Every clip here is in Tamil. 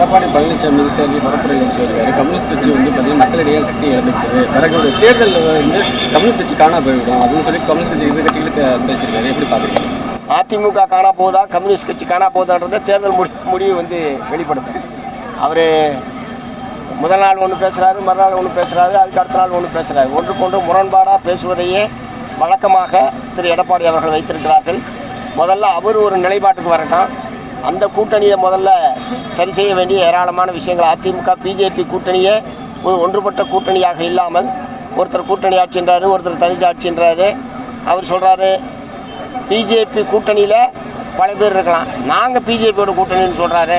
எடப்பாடி பழனிசாமி தேர்தல் பரப்புரையில் சொல்லியிருக்காரு. கம்யூனிஸ்ட் கட்சி வந்து பார்த்தீங்கன்னா மக்களிடையே சக்தி இழந்துட்டு பிறகு தேர்தலில் வந்து கம்யூனிஸ்ட் கட்சி காணா போய்விடும் அப்படின்னு சொல்லி கம்யூனிஸ்ட் கட்சி இது கட்சிகளுக்கு பேசியிருக்காரு. எப்படி பார்க்குறீங்க? அதிமுக காணா போகுதா கம்யூனிஸ்ட் கட்சி காணா போகுதான்றத தேர்தல் முடிவு வந்து வெளிப்படுத்தும். அவர் முதல் நாள் ஒன்று பேசுகிறாரு, மறுநாள் ஒன்று பேசுகிறாரு, அதுக்கு அடுத்த நாள் ஒன்று பேசுகிறாரு. ஒன்றுக்கொன்று முரண்பாடாக பேசுவதையே வழக்கமாக திரு எடப்பாடி அவர்கள் வைத்திருக்கிறார்கள். முதல்ல அவர் ஒரு நிலைப்பாட்டுக்கு வரட்டும். அந்த கூட்டணியை முதல்ல சரி செய்ய வேண்டிய ஏராளமான விஷயங்கள். அதிமுக பிஜேபி கூட்டணியே ஒரு ஒன்றுபட்ட கூட்டணியாக இல்லாமல் ஒருத்தர் கூட்டணி ஆட்சின்றாரு, ஒருத்தர் தனித்து ஆட்சின்றாரு. அவர் சொல்கிறாரு பிஜேபி கூட்டணியில் பல பேர் இருக்கலாம், நாங்கள் பிஜேபியோட கூட்டணின்னு சொல்கிறாரு.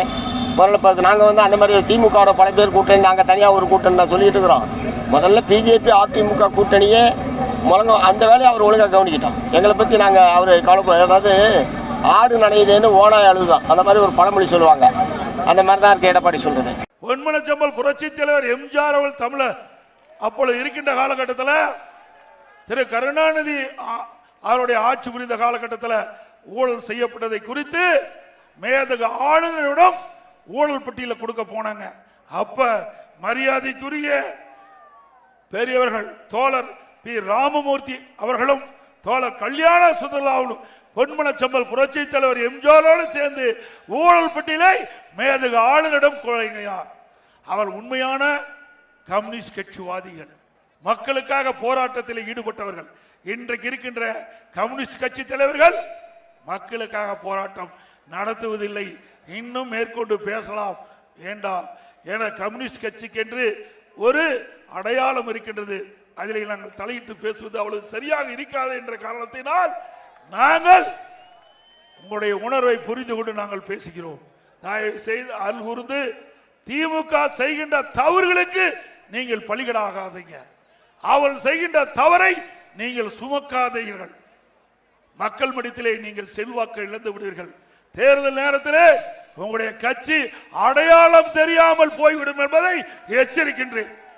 முதல்ல இப்போ நாங்கள் வந்து அந்த மாதிரி திமுகவோட பல பேர் கூட்டணி, நாங்கள் தனியாக ஒரு கூட்டணி தான் சொல்லிட்டு இருக்கிறோம். முதல்ல பிஜேபி அதிமுக கூட்டணியே முழங்க அந்த வேலையை அவர் ஒழுங்காக கவனிக்கிட்டோம். எங்களை பற்றி நாங்கள் அவர் கவலைப்பட, அதாவது ஆடு நனையுதுன்னு ஓனாய் அழுதான், அந்த மாதிரி ஒரு பழமொழி சொல்லுவாங்க. அந்த மாதிரி தான் இருக்கு எடப்பாடி சொல்றது. பொன்மனச்செம்மல் புரட்சி தலைவர் எம்ஜிஆர் அவர்கள் தமிழர் அப்பொழுது இருக்கின்ற காலகட்டத்தில் திரு கருணாநிதி அவருடைய ஆட்சி புரிந்த காலகட்டத்தில் ஊழல் செய்யப்பட்டதை குறித்து மேதகு ஆளுநரிடம் ஊழல் பட்டியலில் கொடுக்க போனாங்க. அப்ப மரியாதைக்குரிய பெரியவர்கள் தோழர் பி ராமமூர்த்தி அவர்களும் தோழர் கல்யாண சுந்தரராவும் பொன்மனச்செம்மல் புரட்சி தலைவர் எம்ஜிஆரோடு சேர்ந்து ஊழல் பட்டியலை மேதகு ஆளுநரிடம் குழந்தையார். அவர் உண்மையான கம்யூனிஸ்ட் கட்சிவாதிகள், மக்களுக்காக போராட்டத்தில் ஈடுபட்டவர்கள். இன்றைக்கு இருக்கின்ற கம்யூனிஸ்ட் கட்சி தலைவர்கள் மக்களுக்காக போராட்டம் நடத்துவதில்லை. இன்னும் மேற்கொண்டு பேசலாம் வேண்டாம். என கம்யூனிஸ்ட் கட்சிக்கு என்று ஒரு அடையாளம் இருக்கின்றது. அதில் நாங்கள் தலையிட்டு பேசுவது அவ்வளவு சரியாக இருக்காது என்ற காரணத்தினால் நாங்கள் உங்களுடைய உணர்வை புரிந்து கொண்டு நாங்கள் பேசுகிறோம். தயவு செய்து அல்கூர்ந்து திமுக செய்கின்ற தவறுகளுக்கு நீங்கள் பலிகடாகாதீங்க. அவள் செய்கின்ற தவறை நீங்கள் சுமக்காதீர்கள். மக்கள் மத்தியிலே நீங்கள் செல்வாக்கு இழந்து விடுவீர்கள். தேர்தல் நேரத்திலே உங்களுடைய கட்சி அடையாளம் தெரியாமல் போய்விடும் என்பதை எச்சரிக்கின்றேன்.